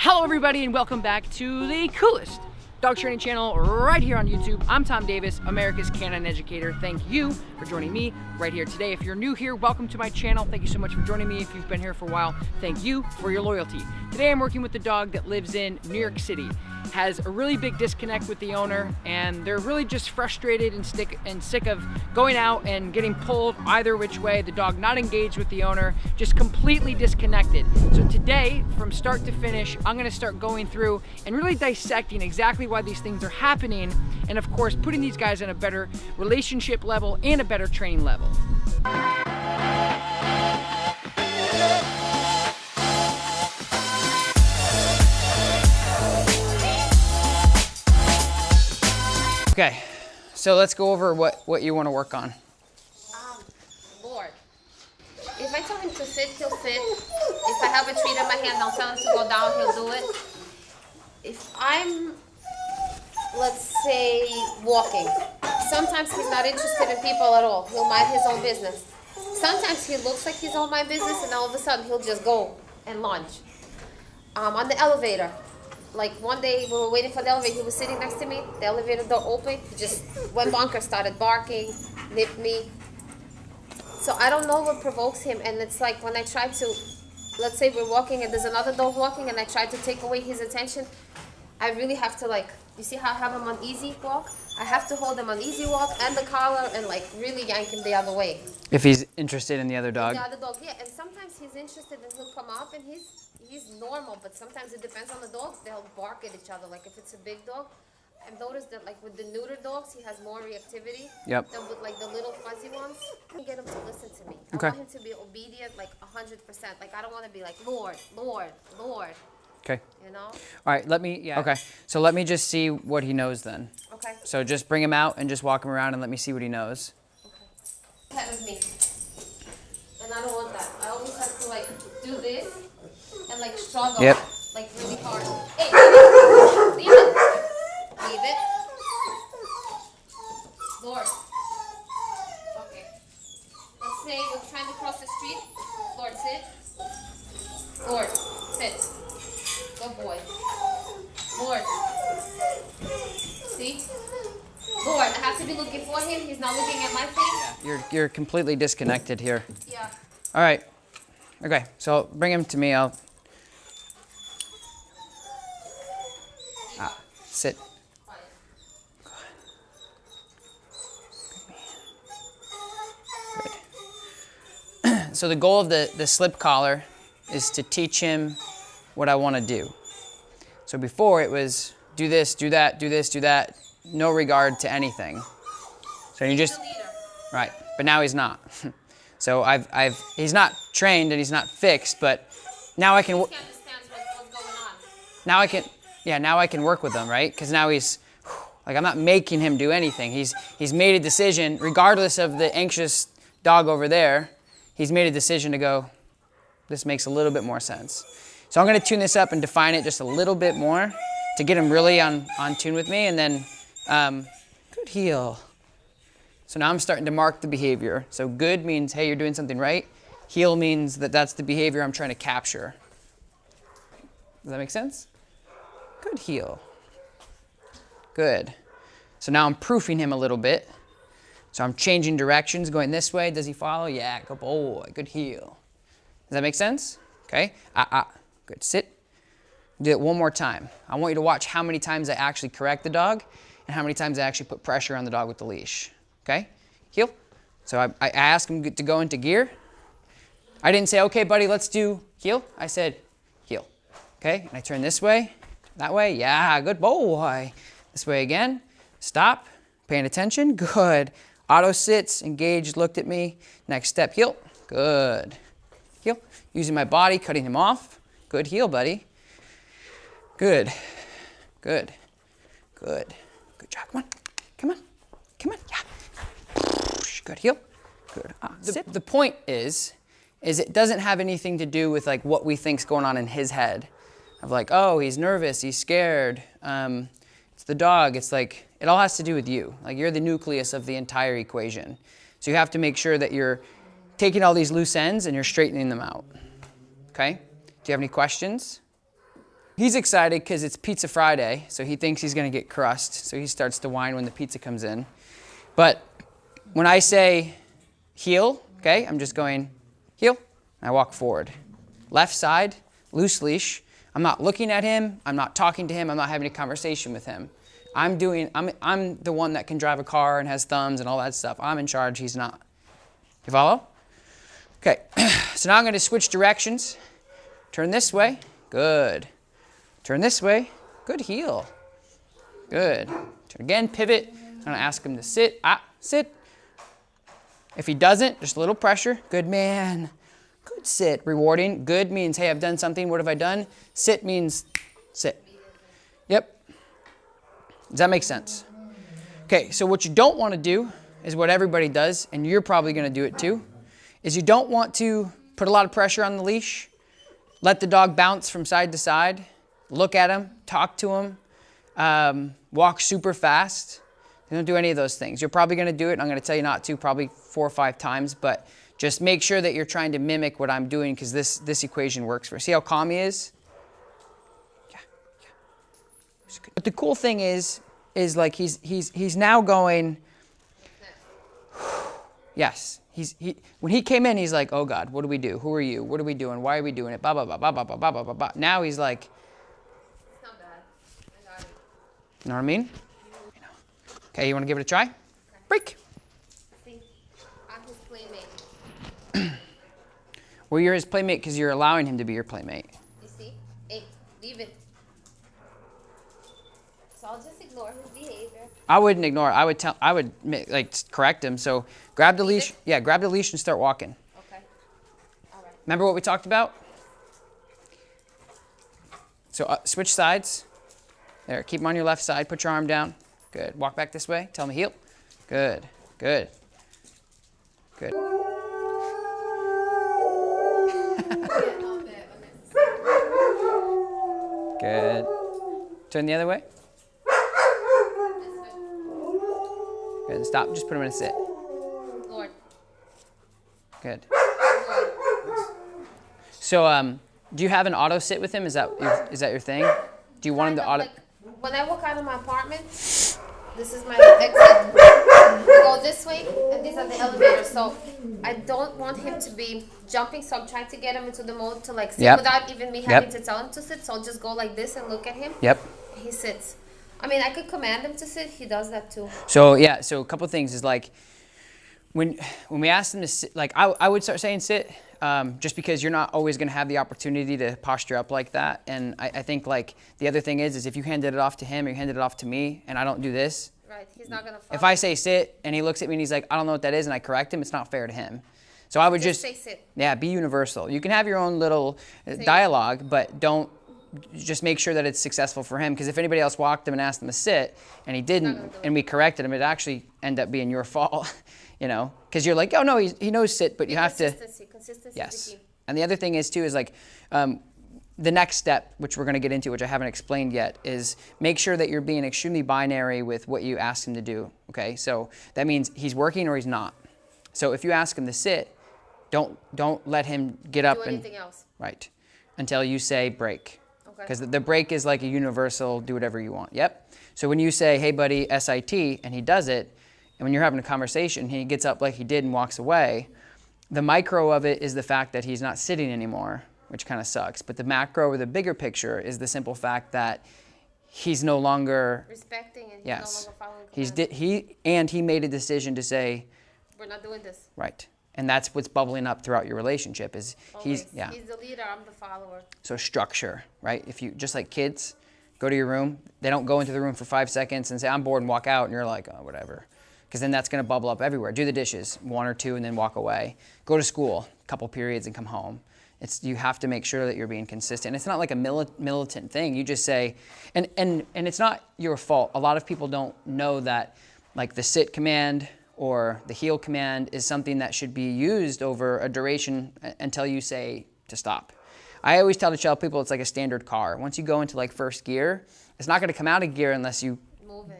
Hello everybody and welcome back to the coolest dog training channel right here on YouTube. I'm Tom Davis, America's Canine Educator. Thank you for joining me right here today. If you're new here, welcome to my channel. Thank you so much for joining me. If you've been here for a while, thank you for your loyalty. Today I'm working with a dog that lives in New York City, has a really big disconnect with the owner, and they're really just frustrated and sick of going out and getting pulled either which way, the dog not engaged with the owner, just completely disconnected. So today, from start to finish, I'm gonna start going through and really dissecting exactly why these things are happening, and of course, putting these guys on a better relationship level and a better training level. Okay, so let's go over what you want to work on. Lord, if I tell him to sit, he'll sit. If I have a treat in my hand, I'll tell him to go down, he'll do it. If I'm, let's say, walking, sometimes he's not interested in people at all. He'll mind his own business. Sometimes he looks like he's on my business, and all of a sudden he'll just go and lunge. On the elevator. Like one day we were waiting for the elevator, he was sitting next to me, the elevator door opened, he just went bonkers, started barking, nipped me. So I don't know what provokes him, and it's like when I try to, let's say we're walking and there's another dog walking and I try to take away his attention, I really have to, like, you see how I have him on easy walk? I have to hold him on easy walk and the collar and like really yank him the other way. If he's interested in the other dog? The other dog, yeah, and sometimes he's interested and he'll come up and he's normal, but sometimes it depends on the dogs. They'll bark at each other. Like if it's a big dog, I've noticed that like with the neuter dogs, he has more reactivity than with like the little fuzzy ones. I get him to listen to me. I want him to be obedient like 100%. Like I don't want to be like, Lord, Lord, Lord. Okay. You know? All right, okay, so let me just see what he knows then. Okay. So just bring him out and just walk him around and let me see what he knows. Okay. Pet with me. And I don't want that. I always have to like do this and like struggle, like really hard. Hey, leave it. Leave it. Lord. Okay. Let's say we're trying to cross the street. Lord, sit. Lord, sit. Good boy. Lord. See? Lord, I have to be looking for him. He's not looking at my face. You're completely disconnected here. Yeah. All right. Okay, so bring him to me. I'll sit. Good. So the goal of the slip collar is to teach him what I want to do. So before it was do this, do that, do this, do that, no regard to anything. So you just, right, but now he's not. So he's not trained and he's not fixed, but now I can, now I can work with him, right? Because now he's, like I'm not making him do anything. He's made a decision, regardless of the anxious dog over there, he's made a decision to go, this makes a little bit more sense. So I'm gonna tune this up and define it just a little bit more to get him really on tune with me, and then, good heel. So now I'm starting to mark the behavior. So good means, hey, you're doing something right. Heel means that that's the behavior I'm trying to capture. Does that make sense? Good heel. Good. So now I'm proofing him a little bit. So I'm changing directions, going this way. Does he follow? Yeah, good boy, good heel. Does that make sense? Okay, good, sit. Do it one more time. I want you to watch how many times I actually correct the dog and how many times I actually put pressure on the dog with the leash. Okay, heel. So I asked him to go into gear. I didn't say, okay, buddy, let's do heel. I said, heel. Okay, and I turn this way, that way. Yeah, good boy. This way again. Stop, paying attention. Good. Auto sits, engaged, looked at me. Next step, heel. Good. Heel. Using my body, cutting him off. Good heel, buddy. Good. Good. Good. Good job. Come on. Come on. Come on. Yeah. Good heel. Good. Sit. The point is it doesn't have anything to do with like what we think's going on in his head. Of like, oh, he's nervous, he's scared. It's the dog. It's like, it all has to do with you. Like you're the nucleus of the entire equation. So you have to make sure that you're taking all these loose ends and you're straightening them out. Okay? Do you have any questions? He's excited because it's Pizza Friday, so he thinks he's going to get crust. So he starts to whine when the pizza comes in. But when I say heel, okay, I'm just going heel, and I walk forward. Left side, loose leash. I'm not looking at him. I'm not talking to him. I'm not having a conversation with him. I'm the one that can drive a car and has thumbs and all that stuff. I'm in charge. He's not. You follow? Okay, so now I'm going to switch directions. Turn this way. Good. Turn this way. Good, heel. Good. Turn again, pivot. I'm going to ask him to sit. Sit. If he doesn't, just a little pressure. Good man. Good sit. Rewarding. Good means, hey, I've done something. What have I done? Sit means sit. Yep. Does that make sense? Okay, so what you don't want to do is what everybody does, and you're probably going to do it too, is you don't want to put a lot of pressure on the leash, let the dog bounce from side to side, look at him, talk to him, walk super fast. Don't do any of those things. You're probably going to do it, and I'm going to tell you not to probably 4 or 5 times, but just make sure that you're trying to mimic what I'm doing because this equation works for us. See how calm he is? Yeah. But the cool thing is like he's now going, yes. When he came in, he's like, oh God, what do we do? Who are you? What are we doing? Why are we doing it? Blah, blah, blah, blah, blah, blah, blah, blah, blah. Now he's like, It's not bad. I got it. you know what I mean? Okay, you want to give it a try? Okay. Break. See, I'm his playmate. Well, you're his playmate because you're allowing him to be your playmate. You see? Hey, leave it. So I'll just ignore his behavior. I wouldn't ignore it. I would like correct him. So grab the leash. Yeah, grab the leash and start walking. Okay. All right. Remember what we talked about? So switch sides. There, keep him on your left side. Put your arm down. Good. Walk back this way. Tell him heel. Good. Good. Good. Good. Turn the other way. Good. Stop. Just put him in a sit. Lord. Good. So, do you have an auto sit with him? Is that your thing? Do you want him to auto? Like, when I walk out of my apartment, this is my exit. We go this way, and these are the elevators. So I don't want him to be jumping. So I'm trying to get him into the mode to like sit without even me having to tell him to sit. So I'll just go like this and look at him. Yep. He sits. I mean, I could command him to sit. He does that too. So yeah. So a couple of things is like when we ask them to sit, like I would start saying sit. Just because you're not always going to have the opportunity to posture up like that. And I think like the other thing is if you handed it off to him or you handed it off to me and I don't do this. Right, he's not going to follow. If I say sit and he looks at me and he's like, I don't know what that is, and I correct him, it's not fair to him. So I would just say sit. Yeah, be universal. You can have your own little dialogue, but don't just make sure that it's successful for him. Because if anybody else walked him and asked him to sit and he didn't and we corrected him, it'd actually end up being your fault. You know, because you're like, oh no, he knows sit, but you have to. Consistency. Yes. Is the key. And the other thing is too is like the next step, which we're going to get into, which I haven't explained yet, is make sure that you're being extremely binary with what you ask him to do. Okay, so that means he's working or he's not. So if you ask him to sit, don't let him get up do anything else. Right until you say break. Okay. Because the break is like a universal do whatever you want. Yep. So when you say, hey buddy, SIT, and he does it. And when you're having a conversation, he gets up like he did and walks away. The micro of it is the fact that he's not sitting anymore, which kind of sucks. But the macro or the bigger picture is the simple fact that he's no longer respecting and he's no longer following commands. He made a decision to say, we're not doing this. Right. And that's what's bubbling up throughout your relationship is He's the leader, I'm the follower. So structure, right? If you just like kids, go to your room, they don't go into the room for 5 seconds and say, I'm bored and walk out, and you're like, oh, whatever. Because then that's going to bubble up everywhere. Do the dishes, 1 or 2, and then walk away. Go to school, a couple periods, and come home. You have to make sure that you're being consistent. It's not like a militant thing. You just say, and it's not your fault. A lot of people don't know that like the sit command or the heel command is something that should be used over a duration until you say to stop. I always tell people it's like a standard car. Once you go into like first gear, it's not going to come out of gear unless you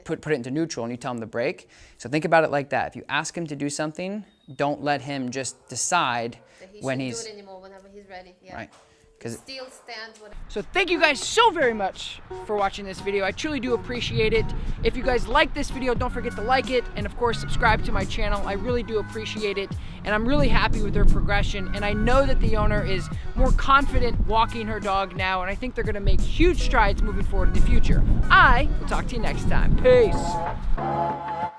put it into neutral and you tell him to brake. So think about it like that. If you ask him to do something, don't let him just decide that when he's do it anymore whenever he's ready. Yeah. Right. Still stand with it. So thank you guys so very much for watching this video. I truly do appreciate it. If you guys like this video, don't forget to like it, and of course subscribe to my channel. I really do appreciate it, and I'm really happy with their progression, and I know that the owner is more confident walking her dog now, and I think they're gonna make huge strides moving forward in the future. I will talk to you next time. Peace.